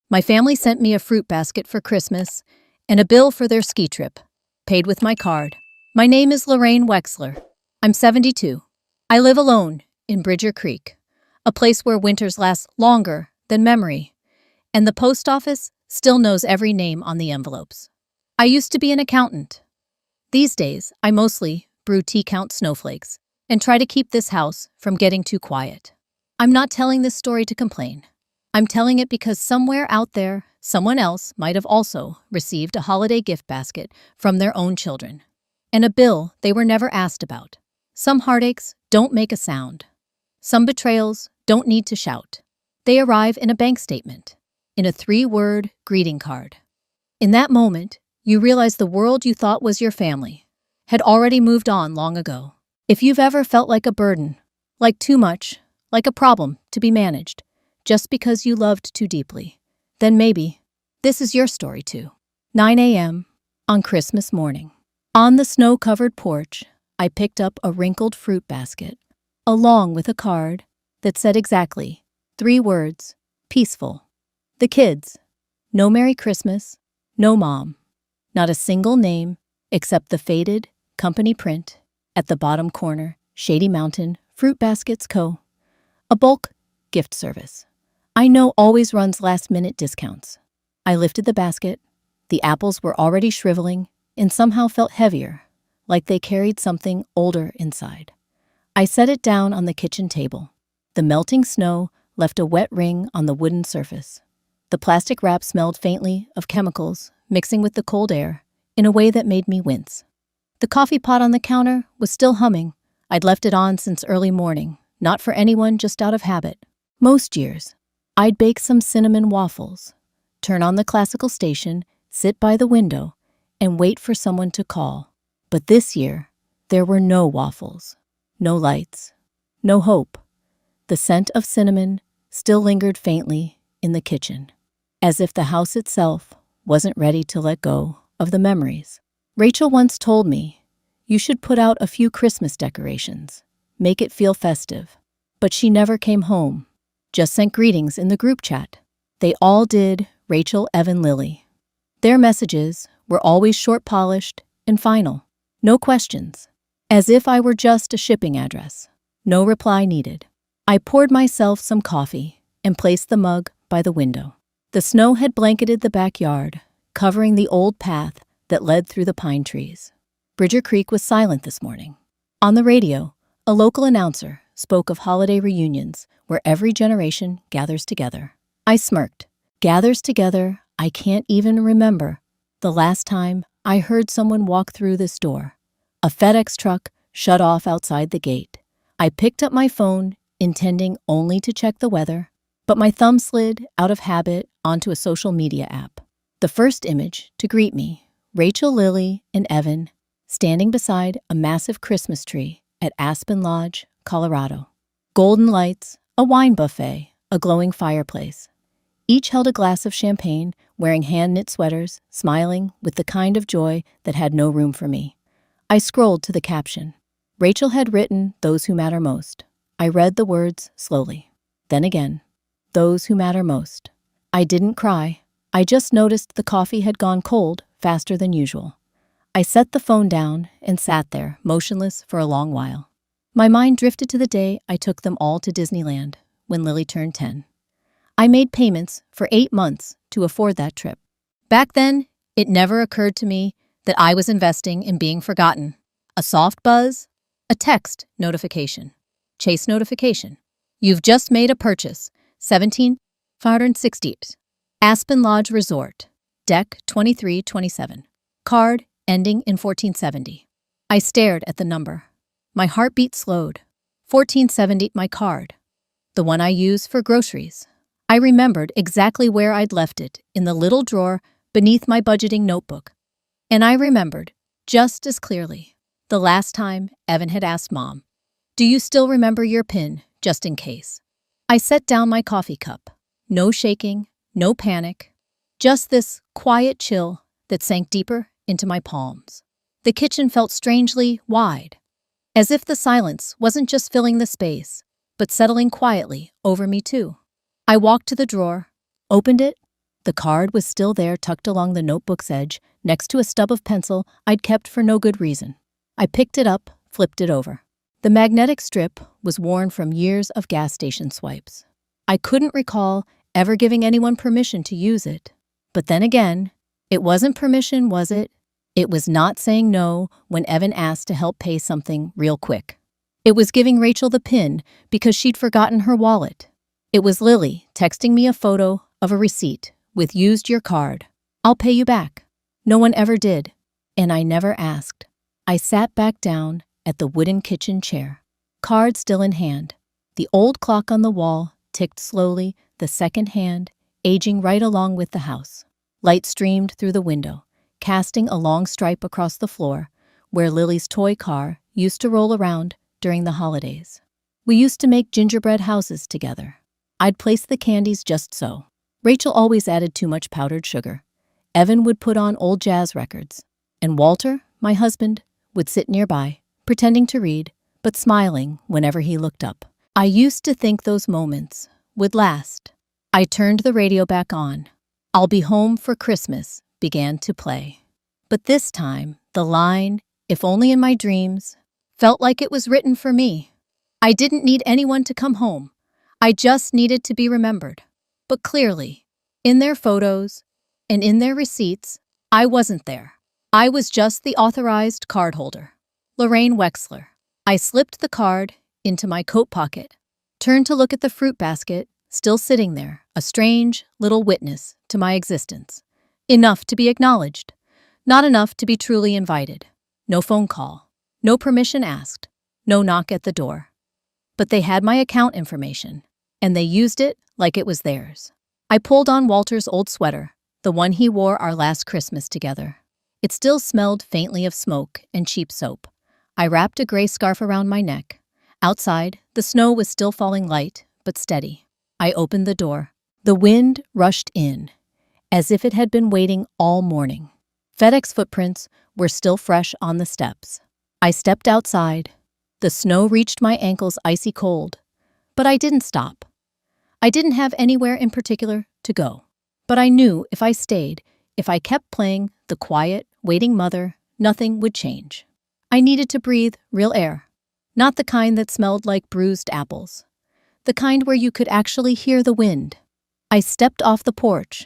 My family sent me a fruit basket for Christmas and a bill for their ski trip, paid with my card. My name is Lorraine Wexler. I'm 72. I live alone in Bridger Creek, a place where winters last longer than memory, and the post office still knows every name on the envelopes. I used to be an accountant. These days, I mostly brew tea-count snowflakes and try to keep this house from getting too quiet. I'm not telling this story to complain. I'm telling it because somewhere out there, someone else might have also received a holiday gift basket from their own children, and a bill they were never asked about. Some heartaches don't make a sound. Some betrayals don't need to shout. They arrive in a bank statement, in a 3-word greeting card. In that moment, you realize the world you thought was your family had already moved on long ago. If you've ever felt like a burden, like too much, like a problem to be managed, just because you loved too deeply, then maybe this is your story too. 9 a.m. on Christmas morning. On the snow-covered porch, I picked up a wrinkled fruit basket, along with a card that said exactly 3 words, peaceful. The kids. No Merry Christmas, no Mom. Not a single name except the faded company print at the bottom corner, Shady Mountain Fruit Baskets Co. A bulk gift service I know always runs last-minute discounts. I lifted the basket. The apples were already shriveling and somehow felt heavier, like they carried something older inside. I set it down on the kitchen table. The melting snow left a wet ring on the wooden surface. The plastic wrap smelled faintly of chemicals mixing with the cold air in a way that made me wince. The coffee pot on the counter was still humming. I'd left it on since early morning, not for anyone, just out of habit. Most years, I'd bake some cinnamon waffles, turn on the classical station, sit by the window, and wait for someone to call. But this year, there were no waffles, no lights, no hope. The scent of cinnamon still lingered faintly in the kitchen, as if the house itself wasn't ready to let go of the memories. Rachel once told me, "You should put out a few Christmas decorations, make it feel festive." But she never came home, just sent greetings in the group chat. They all did, Rachel, Evan, Lily. Their messages were always short-polished and final. No questions, as if I were just a shipping address. No reply needed. I poured myself some coffee and placed the mug by the window. The snow had blanketed the backyard, covering the old path that led through the pine trees. Bridger Creek was silent this morning. On the radio, a local announcer spoke of holiday reunions where every generation gathers together. I smirked. Gathers together? I can't even remember the last time I heard someone walk through this door. A FedEx truck shut off outside the gate. I picked up my phone, intending only to check the weather, but my thumb slid out of habit onto a social media app. The first image to greet me, Rachel, Lily, and Evan standing beside a massive Christmas tree at Aspen Lodge, Colorado. Golden lights, a wine buffet, a glowing fireplace. Each held a glass of champagne, wearing hand-knit sweaters, smiling with the kind of joy that had no room for me. I scrolled to the caption. Rachel had written, "Those who matter most." I read the words slowly. Then again, "Those who matter most." I didn't cry. I just noticed the coffee had gone cold faster than usual. I set the phone down and sat there, motionless, for a long while. My mind drifted to the day I took them all to Disneyland when Lily turned 10. I made payments for 8 months to afford that trip. Back then, it never occurred to me that I was investing in being forgotten. A soft buzz, a text notification, Chase notification. You've just made a purchase, $17,560. Aspen Lodge Resort, deck 2327. Card ending in 1470. I stared at the number. My heartbeat slowed. 1470, my card. The one I use for groceries. I remembered exactly where I'd left it, in the little drawer beneath my budgeting notebook. And I remembered, just as clearly, the last time Evan had asked Mom, "Do you still remember your PIN, just in case?" I set down my coffee cup. No shaking, no panic, just this quiet chill that sank deeper into my palms. The kitchen felt strangely wide, as if the silence wasn't just filling the space, but settling quietly over me too. I walked to the drawer, opened it. The card was still there, tucked along the notebook's edge, next to a stub of pencil I'd kept for no good reason. I picked it up, flipped it over. The magnetic strip was worn from years of gas station swipes. I couldn't recall ever giving anyone permission to use it. But then again, it wasn't permission, was it? It was not saying no when Evan asked to help pay something real quick. It was giving Rachel the PIN because she'd forgotten her wallet. It was Lily texting me a photo of a receipt with "used your card. I'll pay you back." No one ever did, and I never asked. I sat back down at the wooden kitchen chair, card still in hand. The old clock on the wall ticked slowly, the second hand aging right along with the house. Light streamed through the window, casting a long stripe across the floor where Lily's toy car used to roll around during the holidays. We used to make gingerbread houses together. I'd place the candies just so. Rachel always added too much powdered sugar. Evan would put on old jazz records. And Walter, my husband, would sit nearby, pretending to read, but smiling whenever he looked up. I used to think those moments would last. I turned the radio back on. "I'll Be Home for Christmas" began to play. But this time, the line, "if only in my dreams," felt like it was written for me. I didn't need anyone to come home. I just needed to be remembered. But clearly, in their photos and in their receipts, I wasn't there. I was just the authorized cardholder. Lorraine Wexler. I slipped the card into my coat pocket, turned to look at the fruit basket, still sitting there, a strange little witness to my existence. Enough to be acknowledged, not enough to be truly invited. No phone call, no permission asked, no knock at the door. But they had my account information, and they used it like it was theirs. I pulled on Walter's old sweater, the one he wore our last Christmas together. It still smelled faintly of smoke and cheap soap. I wrapped a gray scarf around my neck. Outside, the snow was still falling light, but steady. I opened the door. The wind rushed in, as if it had been waiting all morning. FedEx footprints were still fresh on the steps. I stepped outside. The snow reached my ankles icy cold, but I didn't stop. I didn't have anywhere in particular to go. But I knew if I stayed, if I kept playing the quiet, waiting mother, nothing would change. I needed to breathe real air, not the kind that smelled like bruised apples, the kind where you could actually hear the wind. I stepped off the porch.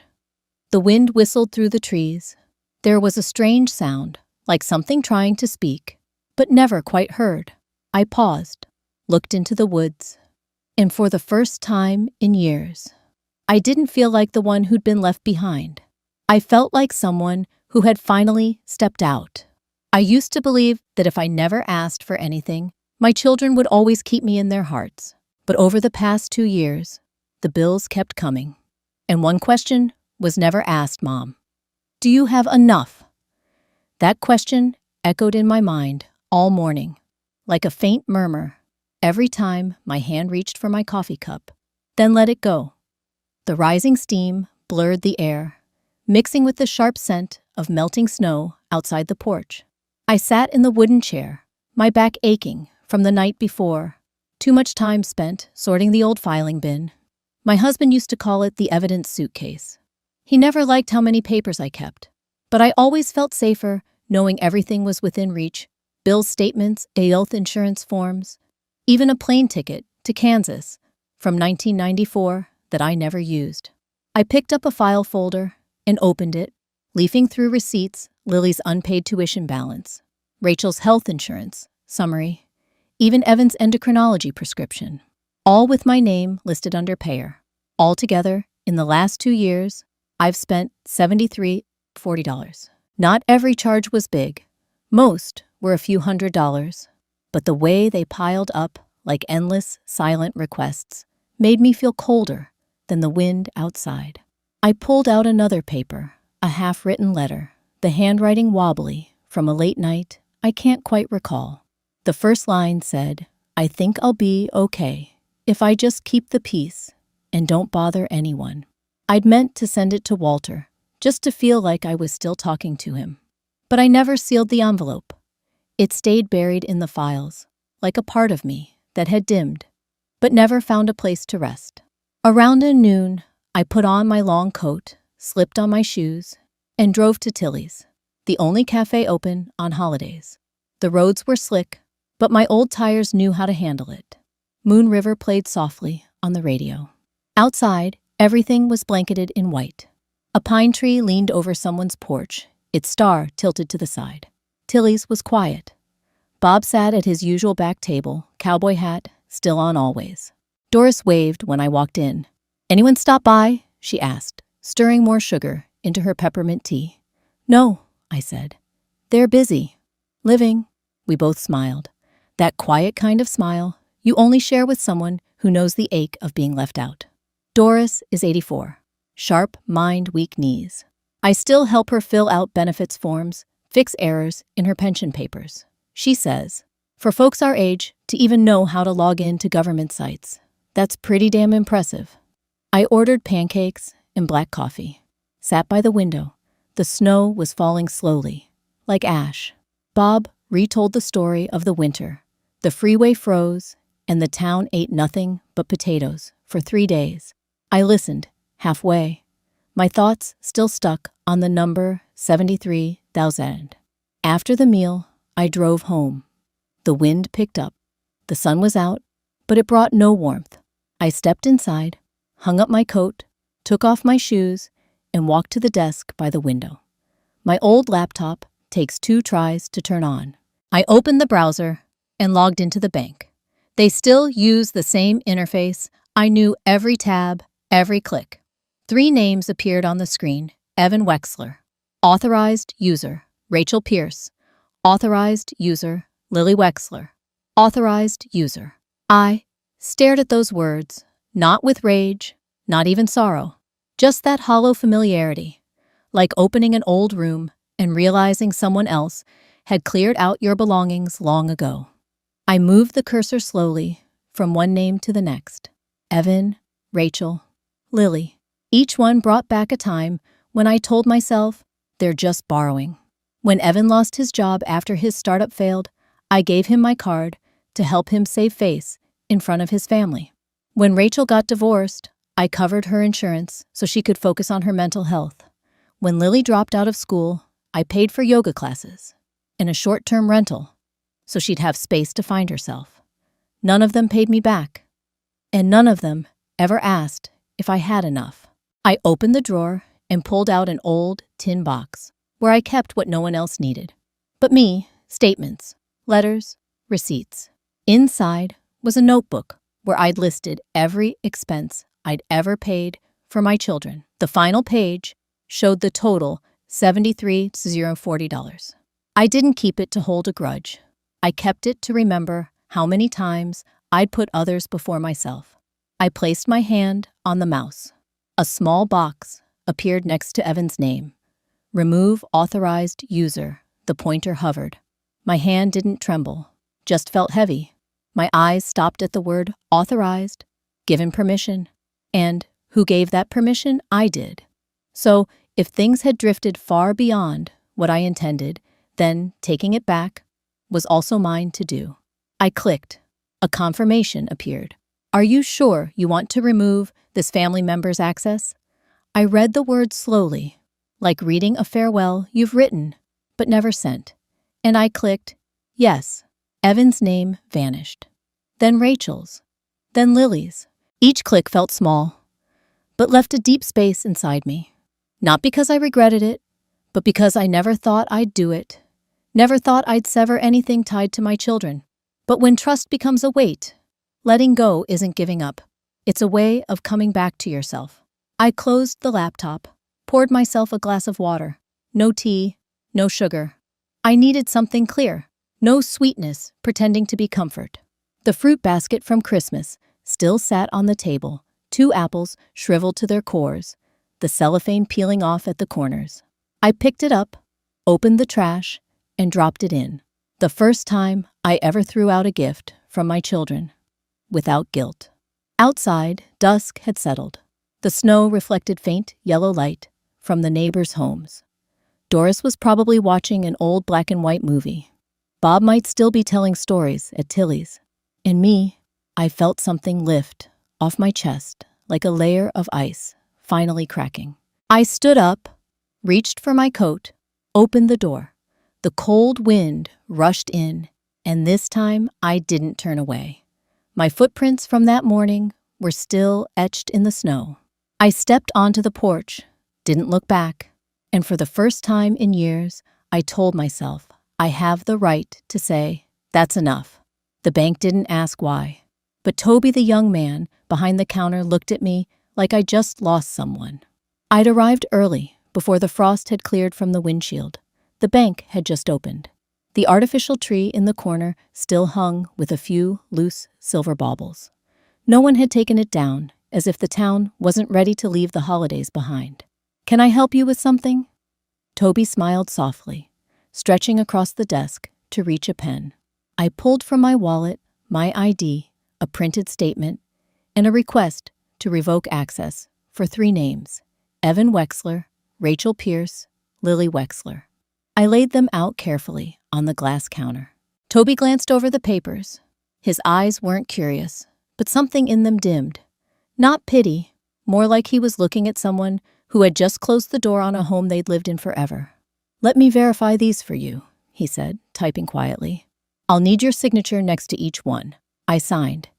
The wind whistled through the trees. There was a strange sound, like something trying to speak, but never quite heard. I paused, looked into the woods, and for the first time in years, I didn't feel like the one who'd been left behind. I felt like someone who had finally stepped out. I used to believe that if I never asked for anything, my children would always keep me in their hearts. But over the past 2 years, the bills kept coming. And one question was never asked, Mom. Do you have enough? That question echoed in my mind all morning, like a faint murmur, every time my hand reached for my coffee cup, then let it go. The rising steam blurred the air, mixing with the sharp scent of melting snow outside the porch. I sat in the wooden chair, my back aching from the night before. Too much time spent sorting the old filing bin. My husband used to call it the evidence suitcase. He never liked how many papers I kept, but I always felt safer knowing everything was within reach. Bills, statements, health insurance forms, even a plane ticket to Kansas from 1994 that I never used. I picked up a file folder and opened it, leafing through receipts, Lily's unpaid tuition balance, Rachel's health insurance summary, even Evan's endocrinology prescription, all with my name listed under payer. Altogether, in the last 2 years, I've spent $73.40. Not every charge was big. Most were a few $100s, but the way they piled up like endless, silent requests made me feel colder than the wind outside. I pulled out another paper, a half-written letter, the handwriting wobbly from a late night I can't quite recall. The first line said, "I think I'll be okay if I just keep the peace and don't bother anyone." I'd meant to send it to Walter, just to feel like I was still talking to him. But I never sealed the envelope. It stayed buried in the files, like a part of me that had dimmed, but never found a place to rest. Around noon, I put on my long coat, slipped on my shoes, and drove to Tilly's, the only cafe open on holidays. The roads were slick, but my old tires knew how to handle it. Moon River played softly on the radio. Outside, everything was blanketed in white. A pine tree leaned over someone's porch, its star tilted to the side. Tilly's was quiet. Bob sat at his usual back table, cowboy hat still on always. Doris waved when I walked in. "Anyone stop by?" she asked, stirring more sugar into her peppermint tea. "No," I said. "They're busy. Living." We both smiled. That quiet kind of smile you only share with someone who knows the ache of being left out. Doris is 84. Sharp mind, weak knees. I still help her fill out benefits forms, fix errors in her pension papers. She says, for folks our age to even know how to log in to government sites, that's pretty damn impressive. I ordered pancakes and black coffee. Sat by the window. The snow was falling slowly, like ash. Bob retold the story of the winter. The freeway froze, and the town ate nothing but potatoes for 3 days. I listened, halfway. My thoughts still stuck on the number 73,000. After the meal, I drove home. The wind picked up. The sun was out, but it brought no warmth. I stepped inside, hung up my coat, took off my shoes, and walked to the desk by the window. My old laptop takes 2 tries to turn on. I opened the browser and logged into the bank. They still use the same interface. I knew every tab, every click. 3 names appeared on the screen. Evan Wexler. Authorized user, Rachel Pierce. Authorized user, Lily Wexler. Authorized user. I stared at those words, not with rage, not even sorrow. Just that hollow familiarity, like opening an old room and realizing someone else had cleared out your belongings long ago. I moved the cursor slowly from one name to the next. Evan, Rachel, Lily. Each one brought back a time when I told myself they're just borrowing. When Evan lost his job after his startup failed, I gave him my card to help him save face in front of his family. When Rachel got divorced, I covered her insurance so she could focus on her mental health. When Lily dropped out of school, I paid for yoga classes and a short-term rental so she'd have space to find herself. None of them paid me back, and none of them ever asked if I had enough. I opened the drawer and pulled out an old tin box where I kept what no one else needed but me: statements, letters, receipts. Inside was a notebook where I'd listed every expense I'd ever paid for my children. The final page showed the total $73,040. I didn't keep it to hold a grudge. I kept it to remember how many times I'd put others before myself. I placed my hand on the mouse. A small box appeared next to Evan's name. Remove authorized user. The pointer hovered. My hand didn't tremble, just felt heavy. My eyes stopped at the word authorized, given permission. And who gave that permission? I did. So if things had drifted far beyond what I intended, then taking it back was also mine to do. I clicked. A confirmation appeared. Are you sure you want to remove this family member's access? I read the words slowly, like reading a farewell you've written but never sent. And I clicked yes. Evan's name vanished. Then Rachel's. Then Lily's. Each click felt small, but left a deep space inside me. Not because I regretted it, but because I never thought I'd do it. Never thought I'd sever anything tied to my children. But when trust becomes a weight, letting go isn't giving up. It's a way of coming back to yourself. I closed the laptop, poured myself a glass of water. No tea, no sugar. I needed something clear. No sweetness pretending to be comfort. The fruit basket from Christmas still sat on the table, 2 apples shriveled to their cores, the cellophane peeling off at the corners. I picked it up, opened the trash, and dropped it in. The first time I ever threw out a gift from my children, without guilt. Outside, dusk had settled. The snow reflected faint yellow light from the neighbors' homes. Doris was probably watching an old black and white movie. Bob might still be telling stories at Tilly's. And me, I felt something lift off my chest like a layer of ice finally cracking. I stood up, reached for my coat, opened the door. The cold wind rushed in, and this time I didn't turn away. My footprints from that morning were still etched in the snow. I stepped onto the porch, didn't look back, and for the first time in years, I told myself I have the right to say, that's enough. The bank didn't ask why, but Toby, the young man behind the counter, looked at me like I just lost someone. I'd arrived early, before the frost had cleared from the windshield. The bank had just opened. The artificial tree in the corner still hung with a few loose silver baubles. No one had taken it down, as if the town wasn't ready to leave the holidays behind. "Can I help you with something?" Toby smiled softly, stretching across the desk to reach a pen. I pulled from my wallet my ID, a printed statement, and a request to revoke access for 3 names: Evan Wexler, Rachel Pierce, Lily Wexler. I laid them out carefully on the glass counter. Toby glanced over the papers. His eyes weren't curious, but something in them dimmed. Not pity, more like he was looking at someone who had just closed the door on a home they'd lived in forever. "Let me verify these for you," he said, typing quietly. "I'll need your signature next to each one." I signed.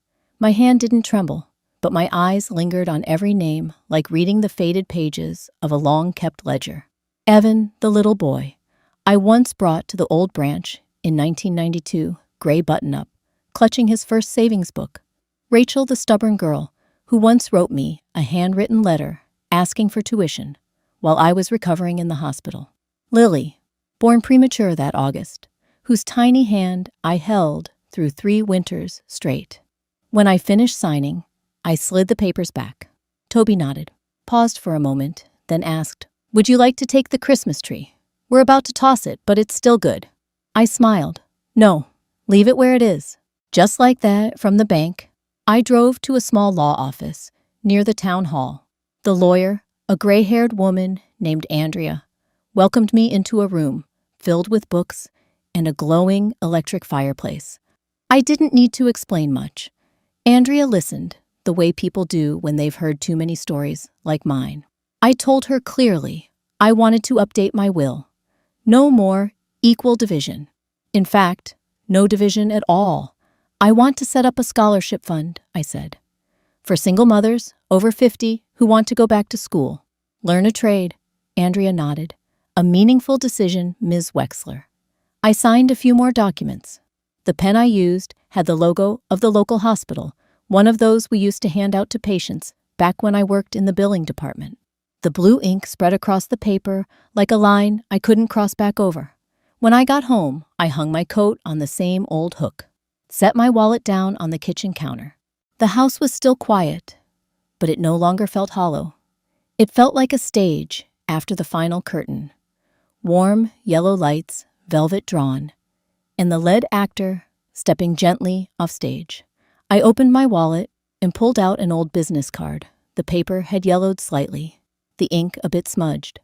My hand didn't tremble, but my eyes lingered on every name like reading the faded pages of a long-kept ledger. Evan, the little boy I once brought to the old branch in 1992, gray button-up, clutching his first savings book. Rachel, the stubborn girl who once wrote me a handwritten letter asking for tuition while I was recovering in the hospital. Lily, born premature that August, whose tiny hand I held through 3 winters straight. When I finished signing, I slid the papers back. Toby nodded, paused for a moment, then asked, "Would you like to take the Christmas tree? We're about to toss it, but it's still good." I smiled. "No, leave it where it is." Just like that, from the bank, I drove to a small law office near the town hall. The lawyer, a gray-haired woman named Andrea, welcomed me into a room filled with books and a glowing electric fireplace. I didn't need to explain much. Andrea listened, the way people do when they've heard too many stories like mine. I told her clearly I wanted to update my will. No more equal division. In fact, no division at all. "I want to set up a scholarship fund," I said, "for single mothers over 50 who want to go back to school. Learn a trade." Andrea nodded. "A meaningful decision, Ms. Wexler." I signed a few more documents. The pen I used had the logo of the local hospital, one of those we used to hand out to patients back when I worked in the billing department. The blue ink spread across the paper like a line I couldn't cross back over. When I got home, I hung my coat on the same old hook, set my wallet down on the kitchen counter. The house was still quiet, but it no longer felt hollow. It felt like a stage after the final curtain. Warm, yellow lights, velvet drawn, and the lead actor stepping gently off stage. I opened my wallet and pulled out an old business card. The paper had yellowed slightly, the ink a bit smudged.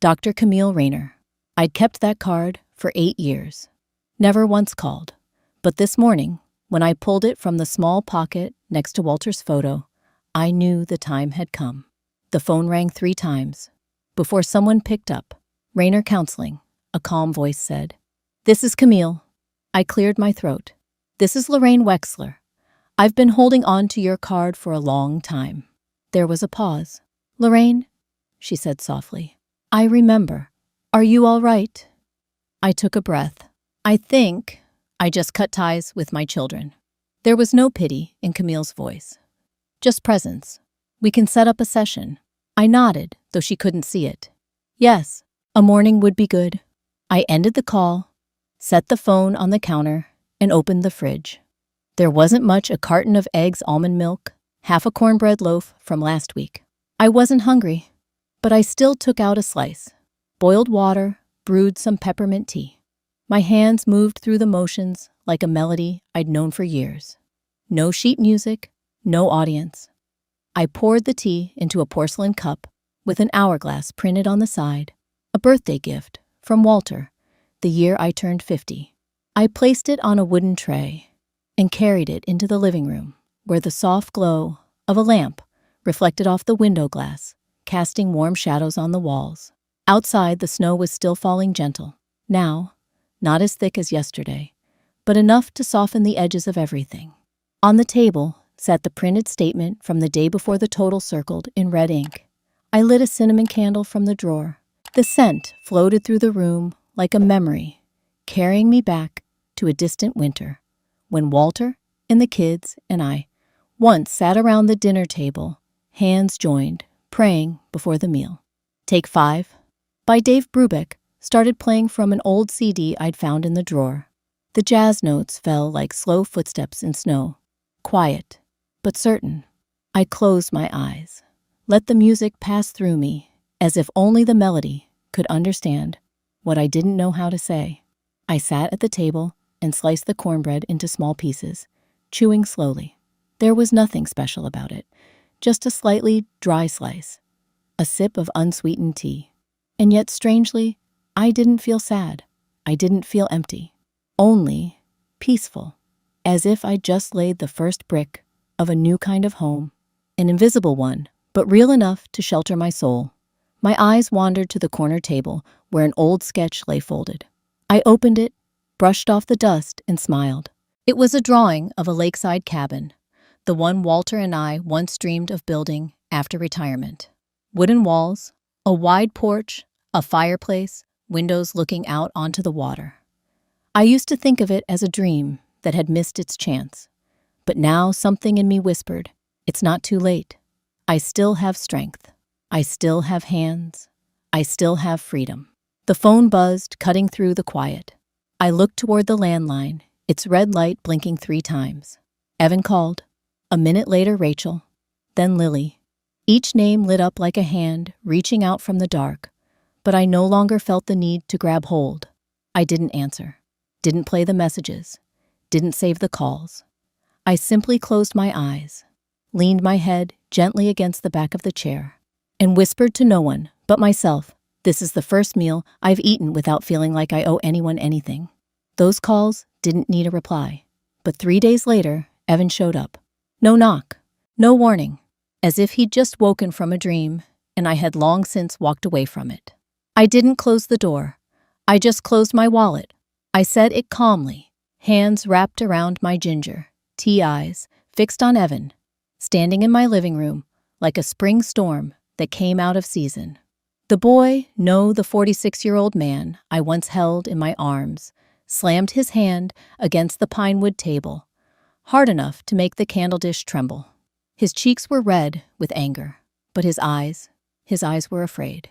Dr. Camille Rayner. I'd kept that card for 8 years. Never once called. But this morning, when I pulled it from the small pocket next to Walter's photo, I knew the time had come. The phone rang 3 times. Before someone picked up, "Rayner Counseling," a calm voice said. "This is Camille." I cleared my throat. "This is Lorraine Wexler. I've been holding on to your card for a long time." There was a pause. "Lorraine," she said softly, "I remember. Are you all right?" I took a breath. "I think I just cut ties with my children." There was no pity in Camille's voice, just presence. "We can set up a session." I nodded, though she couldn't see it. "Yes, a morning would be good." I ended the call, set the phone on the counter, and opened the fridge. There wasn't much: a carton of eggs, almond milk, half a cornbread loaf from last week. I wasn't hungry, but I still took out a slice. Boiled water, brewed some peppermint tea. My hands moved through the motions like a melody I'd known for years. No sheet music, no audience. I poured the tea into a porcelain cup with an hourglass printed on the side, a birthday gift from Walter, the year I turned 50. I placed it on a wooden tray and carried it into the living room, where the soft glow of a lamp reflected off the window glass casting warm shadows on the walls. Outside, the snow was still falling gentle. Now, not as thick as yesterday, but enough to soften the edges of everything. On the table sat the printed statement from the day before the total circled in red ink. I lit a cinnamon candle from the drawer. The scent floated through the room like a memory, carrying me back to a distant winter, when Walter and the kids and I once sat around the dinner table, hands joined, praying before the meal. Take 5 by Dave Brubeck started playing from an old CD I'd found in the drawer. The jazz notes fell like slow footsteps in snow, quiet but certain. I closed my eyes, let the music pass through me, as if only the melody could understand what I didn't know how to say. I sat at the table and sliced the cornbread into small pieces, chewing slowly. There was nothing special about it, just a slightly dry slice, a sip of unsweetened tea. And yet, strangely, I didn't feel sad. I didn't feel empty. Only peaceful, as if I'd just laid the first brick of a new kind of home, an invisible one, but real enough to shelter my soul. My eyes wandered to the corner table where an old sketch lay folded. I opened it, brushed off the dust, and smiled. It was a drawing of a lakeside cabin, the one Walter and I once dreamed of building after retirement. Wooden walls, a wide porch, a fireplace, windows looking out onto the water. I used to think of it as a dream that had missed its chance. But now something in me whispered, it's not too late. I still have strength. I still have hands. I still have freedom. The phone buzzed, cutting through the quiet. I looked toward the landline, its red light blinking 3 times. Evan called. A minute later, Rachel. Then Lily. Each name lit up like a hand reaching out from the dark, but I no longer felt the need to grab hold. I didn't answer, didn't play the messages, didn't save the calls. I simply closed my eyes, leaned my head gently against the back of the chair, and whispered to no one but myself, this is the first meal I've eaten without feeling like I owe anyone anything. Those calls didn't need a reply, but 3 days later, Evan showed up. No knock, no warning, as if he'd just woken from a dream, and I had long since walked away from it. I didn't close the door. I just closed my wallet. I said it calmly, hands wrapped around my ginger, tea eyes fixed on Evan, standing in my living room like a spring storm that came out of season. The boy, no, the 46-year-old man I once held in my arms, slammed his hand against the pine wood table, hard enough to make the candle dish tremble. His cheeks were red with anger, but his eyes were afraid.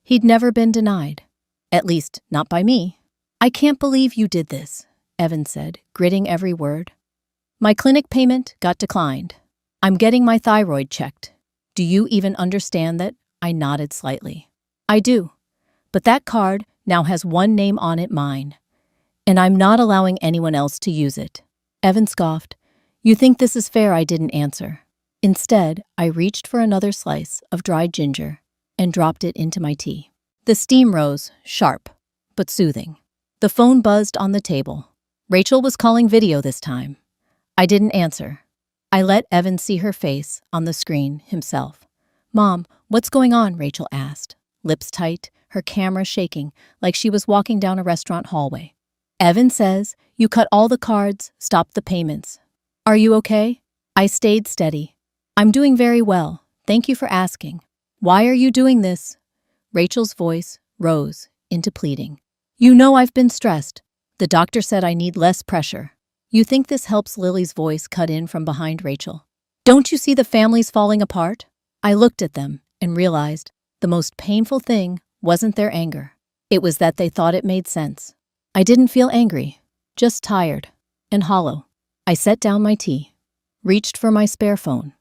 He'd never been denied, at least not by me. I can't believe you did this, Evan said, gritting every word. My clinic payment got declined. I'm getting my thyroid checked. Do you even understand that? I nodded slightly. I do, but that card now has one name on it, mine, and I'm not allowing anyone else to use it. Evan scoffed. You think this is fair? I didn't answer. Instead, I reached for another slice of dried ginger and dropped it into my tea. The steam rose, sharp, but soothing. The phone buzzed on the table. Rachel was calling video this time. I didn't answer. I let Evan see her face on the screen himself. Mom, what's going on? Rachel asked, lips tight, her camera shaking like she was walking down a restaurant hallway. Evan says, you cut all the cards, stopped the payments. Are you okay? I stayed steady. I'm doing very well. Thank you for asking. Why are you doing this? Rachel's voice rose into pleading. You know I've been stressed. The doctor said I need less pressure. You think this helps? Lily's voice cut in from behind Rachel. Don't you see the family's falling apart? I looked at them and realized the most painful thing wasn't their anger. It was that they thought it made sense. I didn't feel angry, just tired and hollow. I set down my tea, reached for my spare phone,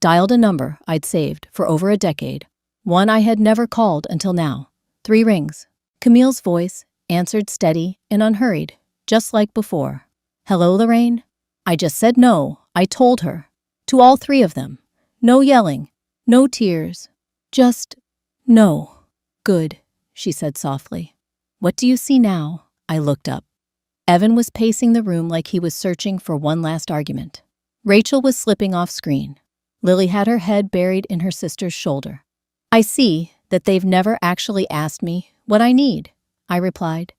dialed a number I'd saved for over a decade, one I had never called until now. 3 rings. Camille's voice answered steady and unhurried, just like before. Hello, Lorraine? I just said no, I told her. To all 3 of them. No yelling, no tears. Just no. Good, she said softly. What do you see now? I looked up. Evan was pacing the room like he was searching for one last argument. Rachel was slipping off screen. Lily had her head buried in her sister's shoulder. I see that they've never actually asked me what I need, I replied.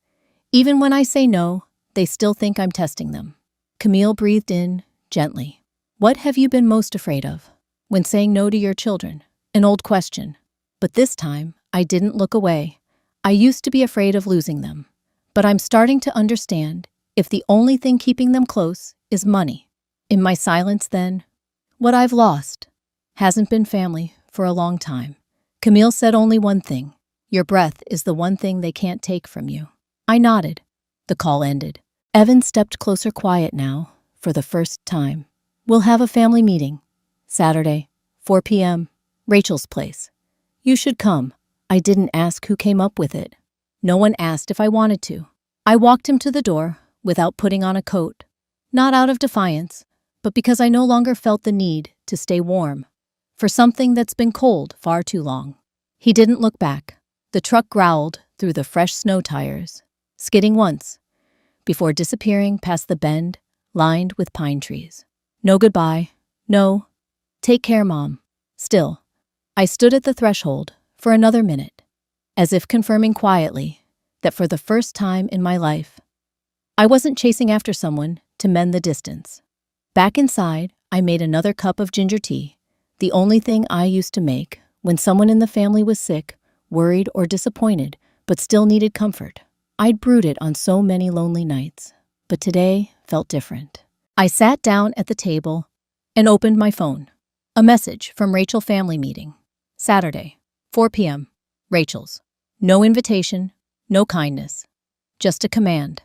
Even when I say no, they still think I'm testing them. Camille breathed in, gently. What have you been most afraid of? When saying no to your children? An old question. But this time, I didn't look away. I used to be afraid of losing them. But I'm starting to understand if the only thing keeping them close is money. In my silence then, what I've lost hasn't been family for a long time. Camille said only one thing. Your breath is the one thing they can't take from you. I nodded. The call ended. Evan stepped closer, quiet now, for the first time. We'll have a family meeting. Saturday, 4 p.m., Rachel's place. You should come. I didn't ask who came up with it. No one asked if I wanted to. I walked him to the door without putting on a coat. Not out of defiance, but because I no longer felt the need to stay warm for something that's been cold far too long. He didn't look back. The truck growled through the fresh snow tires, skidding once, before disappearing past the bend lined with pine trees. No goodbye. No. Take care, Mom. Still, I stood at the threshold for another minute, as if confirming quietly that for the first time in my life, I wasn't chasing after someone to mend the distance. Back inside, I made another cup of ginger tea, the only thing I used to make when someone in the family was sick, worried, or disappointed, but still needed comfort. I'd brewed it on so many lonely nights, but today felt different. I sat down at the table and opened my phone. A message from Rachel family meeting. Saturday, 4 p.m., Rachel's. No invitation, no kindness, just a command.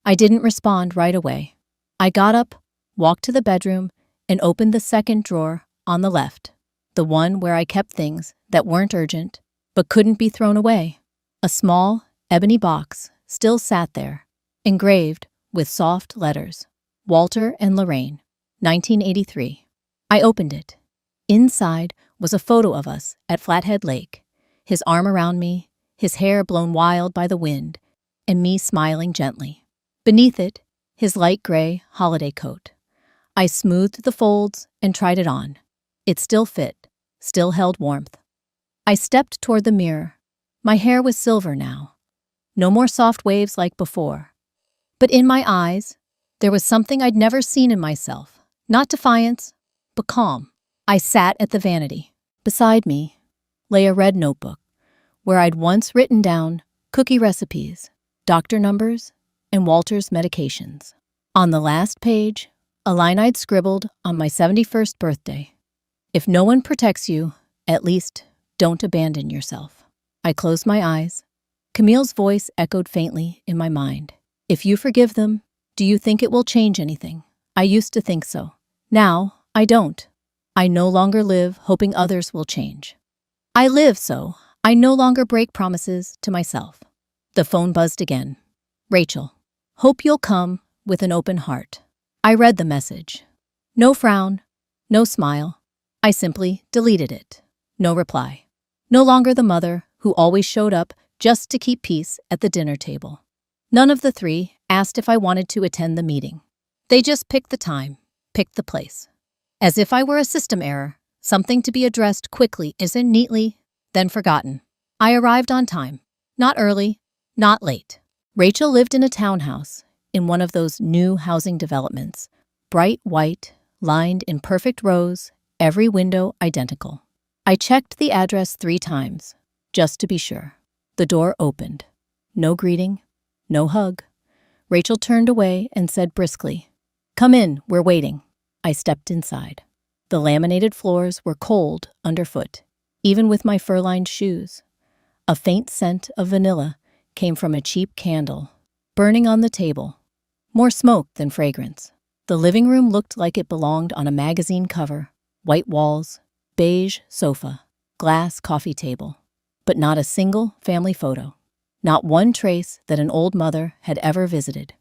I didn't respond right away. I got up, walked to the bedroom, and opened the second drawer on the left, the one where I kept things that weren't urgent but couldn't be thrown away. A small, ebony box still sat there, engraved with soft letters. Walter and Lorraine, 1983. I opened it. Inside was a photo of us at Flathead Lake, his arm around me, his hair blown wild by the wind, and me smiling gently. Beneath it, his light gray holiday coat. I smoothed the folds and tried it on. It still fit, still held warmth. I stepped toward the mirror. My hair was silver now. No more soft waves like before. But in my eyes, there was something I'd never seen in myself. Not defiance, but calm. I sat at the vanity. Beside me lay a red notebook where I'd once written down cookie recipes, doctor numbers, and Walter's medications. On the last page, a line I'd scribbled on my 71st birthday. If no one protects you, at least don't abandon yourself. I closed my eyes. Camille's voice echoed faintly in my mind. If you forgive them, do you think it will change anything? I used to think so. Now, I don't. I no longer live hoping others will change. I live so I no longer break promises to myself. The phone buzzed again. Rachel, hope you'll come with an open heart. I read the message. No frown, no smile. I simply deleted it. No reply. No longer the mother who always showed up just to keep peace at the dinner table. None of the three asked if I wanted to attend the meeting. They just picked the time, picked the place. As if I were a system error, something to be addressed quickly isn't neatly, then forgotten. I arrived on time. Not early, not late. Rachel lived in a townhouse in one of those new housing developments. Bright white, lined in perfect rows, every window identical. I checked the address 3 times, just to be sure. The door opened. No greeting, no hug. Rachel turned away and said briskly, "Come in, we're waiting." I stepped inside. The laminated floors were cold underfoot, even with my fur-lined shoes. A faint scent of vanilla came from a cheap candle, burning on the table. More smoke than fragrance. The living room looked like it belonged on a magazine cover. White walls, beige sofa, glass coffee table. But not a single family photo. Not one trace that an old mother had ever visited.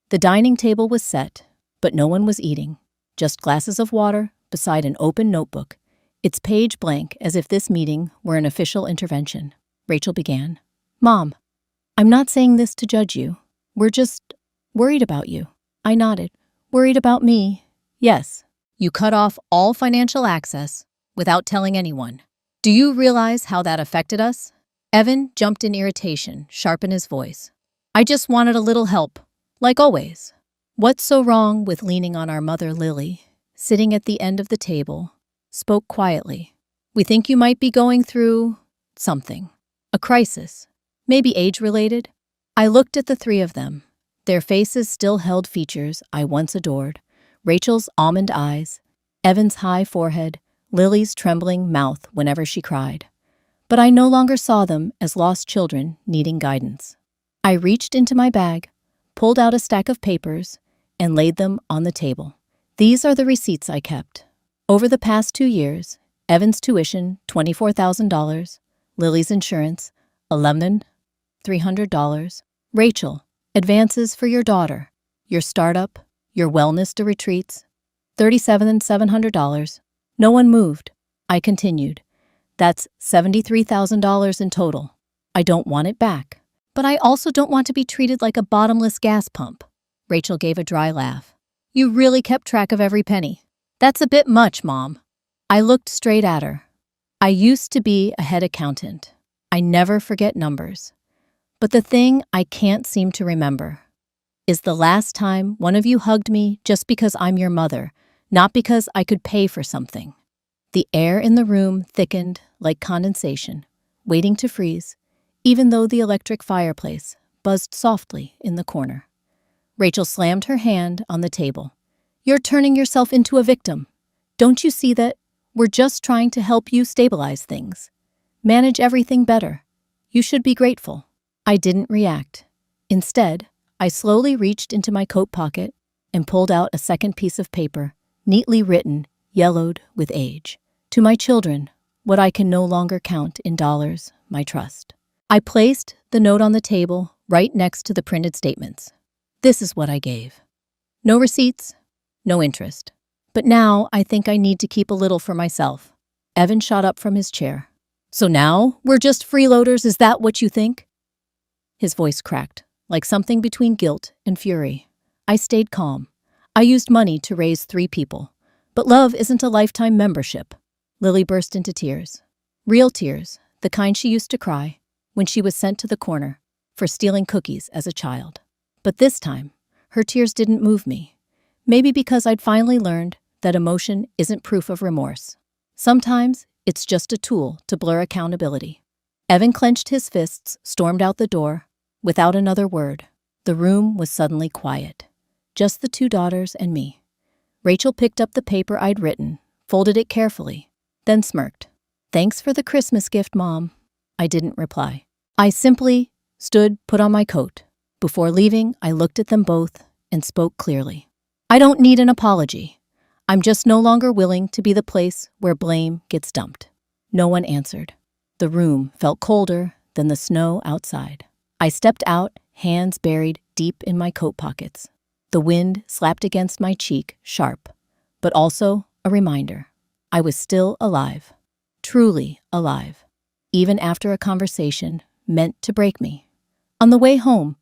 The dining table was set, but no one was eating. Just glasses of water beside an open notebook, its page blank as if this meeting were an official intervention. Rachel began. "Mom, I'm not saying this to judge you. We're just worried about you." I nodded. "Worried about me?" "Yes. You cut off all financial access without telling anyone. Do you realize how that affected us? Evan jumped in irritation, sharp in his voice. I just wanted a little help, like always. What's so wrong with leaning on our mother Lily, sitting at the end of the table, spoke quietly. We think you might be going through something. A crisis. Maybe age-related? I looked at the three of them. Their faces still held features I once adored. Rachel's almond eyes, Evan's high forehead, Lily's trembling mouth whenever she cried. But I no longer saw them as lost children needing guidance. I reached into my bag, pulled out a stack of papers, and laid them on the table. These are the receipts I kept. Over the past 2 years, Evan's tuition, $24,000, Lily's insurance, $11,300, Rachel, advances for your daughter, your startup, your wellness to retreats, $37,700. No one moved. I continued. That's $73,000 in total. I don't want it back. But I also don't want to be treated like a bottomless gas pump. Rachel gave a dry laugh. You really kept track of every penny. That's a bit much, Mom. I looked straight at her. I used to be a head accountant. I never forget numbers. But the thing I can't seem to remember is the last time one of you hugged me just because I'm your mother, not because I could pay for something. The air in the room thickened like condensation, waiting to freeze, even though the electric fireplace buzzed softly in the corner. Rachel slammed her hand on the table. You're turning yourself into a victim. Don't you see that? We're just trying to help you stabilize things. Manage everything better. You should be grateful. I didn't react. Instead, I slowly reached into my coat pocket and pulled out a second piece of paper, neatly written, yellowed with age. To my children, what I can no longer count in dollars, my trust. I placed the note on the table right next to the printed statements. This is what I gave. No receipts, no interest. But now I think I need to keep a little for myself. Evan shot up from his chair. So now we're just freeloaders, is that what you think? His voice cracked, like something between guilt and fury. I stayed calm. I used money to raise 3 people. But love isn't a lifetime membership. Lily burst into tears. Real tears, the kind she used to cry when she was sent to the corner for stealing cookies as a child. But this time, her tears didn't move me. Maybe because I'd finally learned that emotion isn't proof of remorse. Sometimes it's just a tool to blur accountability. Evan clenched his fists, stormed out the door, without another word. The room was suddenly quiet. Just the 2 daughters and me. Rachel picked up the paper I'd written, folded it carefully, then smirked. Thanks for the Christmas gift, Mom. I didn't reply. I simply stood, put on my coat. Before leaving, I looked at them both and spoke clearly. I don't need an apology. I'm just no longer willing to be the place where blame gets dumped. No one answered. The room felt colder than the snow outside. I stepped out, hands buried deep in my coat pockets. The wind slapped against my cheek, sharp, but also a reminder. I was still alive, truly alive, even after a conversation meant to break me. On the way home,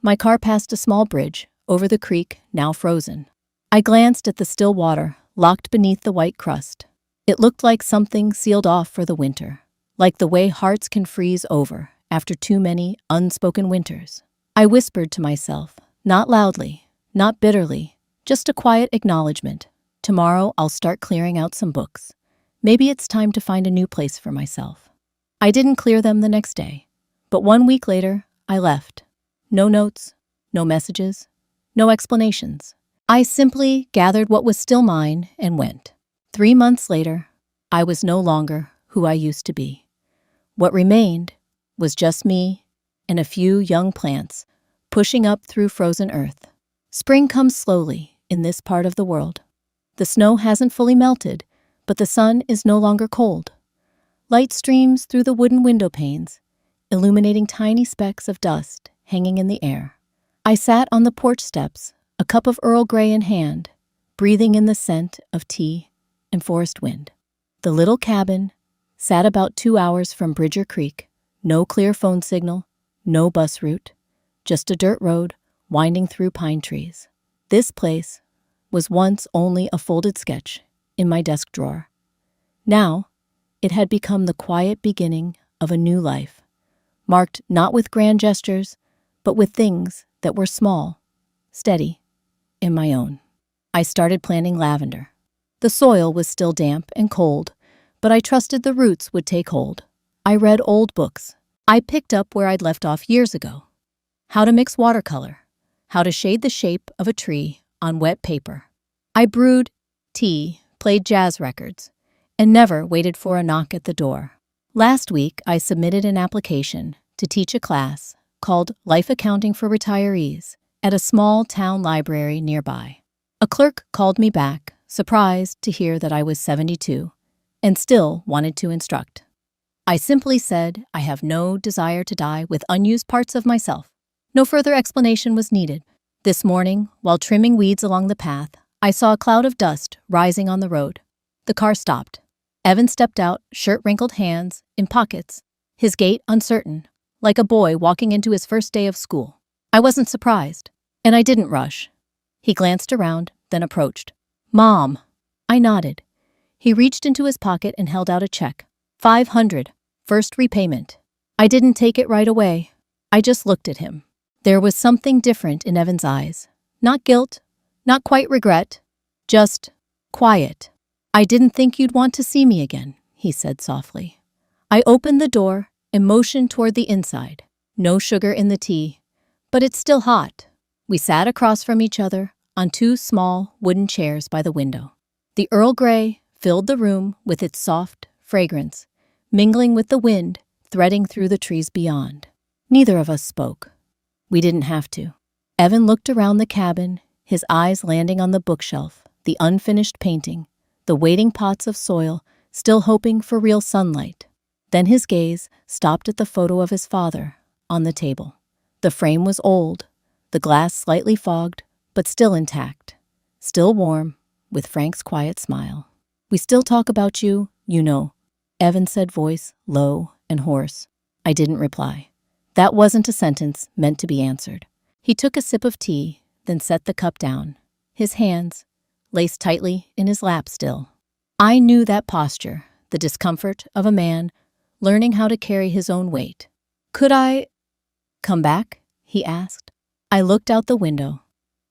my car passed a small bridge over the creek, now frozen. I glanced at the still water, locked beneath the white crust. It looked like something sealed off for the winter, like the way hearts can freeze over after too many unspoken winters. I whispered to myself, not loudly, not bitterly, just a quiet acknowledgement. Tomorrow I'll start clearing out some books. Maybe it's time to find a new place for myself. I didn't clear them the next day, but 1 week later, I left. No notes, no messages, no explanations. I simply gathered what was still mine and went. 3 months later, I was no longer who I used to be. What remained was just me and a few young plants pushing up through frozen earth. Spring comes slowly in this part of the world. The snow hasn't fully melted, but the sun is no longer cold. Light streams through the wooden window panes, illuminating tiny specks of dust hanging in the air. I sat on the porch steps, a cup of Earl Grey in hand, breathing in the scent of tea and forest wind. The little cabin sat about 2 hours from Bridger Creek, no clear phone signal, no bus route, just a dirt road winding through pine trees. This place was once only a folded sketch in my desk drawer. Now, It had become the quiet beginning of a new life, marked not with grand gestures, but with things that were small, steady, and my own. I started planting lavender. The soil was still damp and cold, but I trusted the roots would take hold. I read old books. I picked up where I'd left off years ago. How to mix watercolor, how to shade the shape of a tree on wet paper. I brewed tea, played jazz records, and never waited for a knock at the door. Last week, I submitted an application to teach a class called Life Accounting for Retirees at a small town library nearby. A clerk called me back, surprised to hear that I was 72 and still wanted to instruct. I simply said I have no desire to die with unused parts of myself. No further explanation was needed. This morning, while trimming weeds along the path, I saw a cloud of dust rising on the road. The car stopped. Evan stepped out, shirt-wrinkled hands in pockets, his gait uncertain, like a boy walking into his first day of school. I wasn't surprised, and I didn't rush. He glanced around, then approached. "Mom." I nodded. He reached into his pocket and held out a check. $500, first repayment. I didn't take it right away. I just looked at him. There was something different in Evan's eyes. Not guilt, not quite regret, just quiet. "I didn't think you'd want to see me again," he said softly. I opened the door and motioned toward the inside. No sugar in the tea, but it's still hot. We sat across from each other on two small wooden chairs by the window. The Earl Grey filled the room with its soft fragrance, mingling with the wind threading through the trees beyond. Neither of us spoke. We didn't have to. Evan looked around the cabin, his eyes landing on the bookshelf, the unfinished painting, the waiting pots of soil, still hoping for real sunlight. Then his gaze stopped at the photo of his father on the table. The frame was old, the glass slightly fogged, but still intact, still warm, with Frank's quiet smile. "We still talk about you, you know," Evan said, voice low and hoarse. I didn't reply. That wasn't a sentence meant to be answered. He took a sip of tea, then set the cup down, his hands laced tightly in his lap still. I knew that posture, the discomfort of a man learning how to carry his own weight. "Could I come back?" he asked. I looked out the window.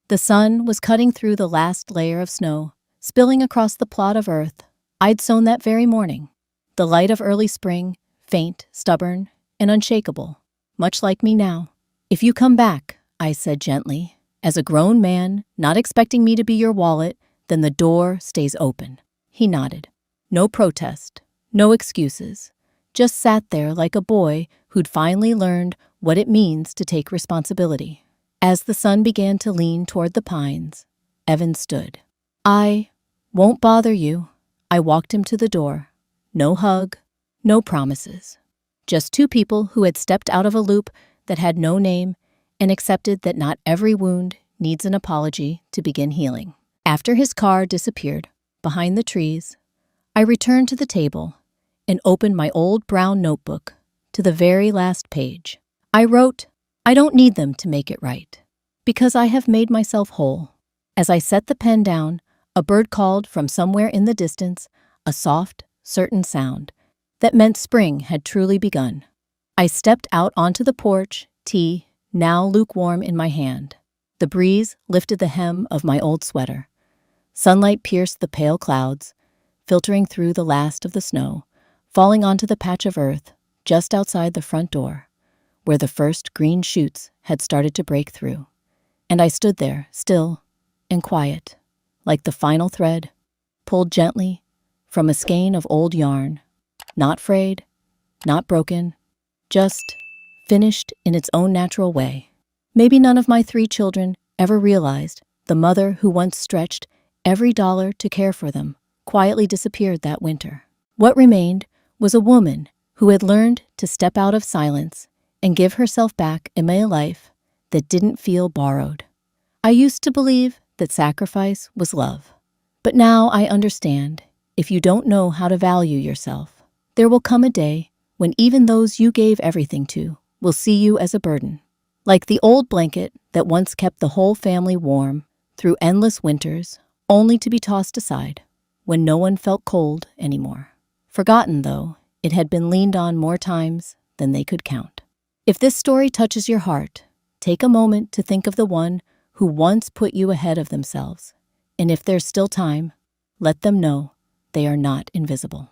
The sun was cutting through the last layer of snow, spilling across the plot of earth I'd sown that very morning. The light of early spring, faint, stubborn, and unshakable, much like me now. "If you come back," I said gently, "as a grown man, not expecting me to be your wallet, then the door stays open." He nodded. No protest, no excuses. Just sat there like a boy who'd finally learned what it means to take responsibility. As the sun began to lean toward the pines, Evan stood. "I won't bother you." I walked him to the door. No hug, no promises. Just two people who had stepped out of a loop that had no name and accepted that not every wound needs an apology to begin healing. After his car disappeared behind the trees, I returned to the table and opened my old brown notebook to the very last page. I wrote, "I don't need them to make it right, because I have made myself whole." As I set the pen down, a bird called from somewhere in the distance, a soft, certain sound that meant spring had truly begun. I stepped out onto the porch, tea now lukewarm in my hand. The breeze lifted the hem of my old sweater. Sunlight pierced the pale clouds, filtering through the last of the snow, falling onto the patch of earth just outside the front door, where the first green shoots had started to break through. And I stood there, still and quiet, like the final thread, pulled gently from a skein of old yarn, not frayed, not broken, just finished in its own natural way. Maybe none of my 3 children ever realized the mother who once stretched every dollar to care for them quietly disappeared that winter. What remained was a woman who had learned to step out of silence and give herself back in a life that didn't feel borrowed. I used to believe that sacrifice was love, but now I understand if you don't know how to value yourself, there will come a day when even those you gave everything to will see you as a burden. Like the old blanket that once kept the whole family warm through endless winters, only to be tossed aside when no one felt cold anymore. Forgotten, though, it had been leaned on more times than they could count. If this story touches your heart, take a moment to think of the one who once put you ahead of themselves. And if there's still time, let them know they are not invisible.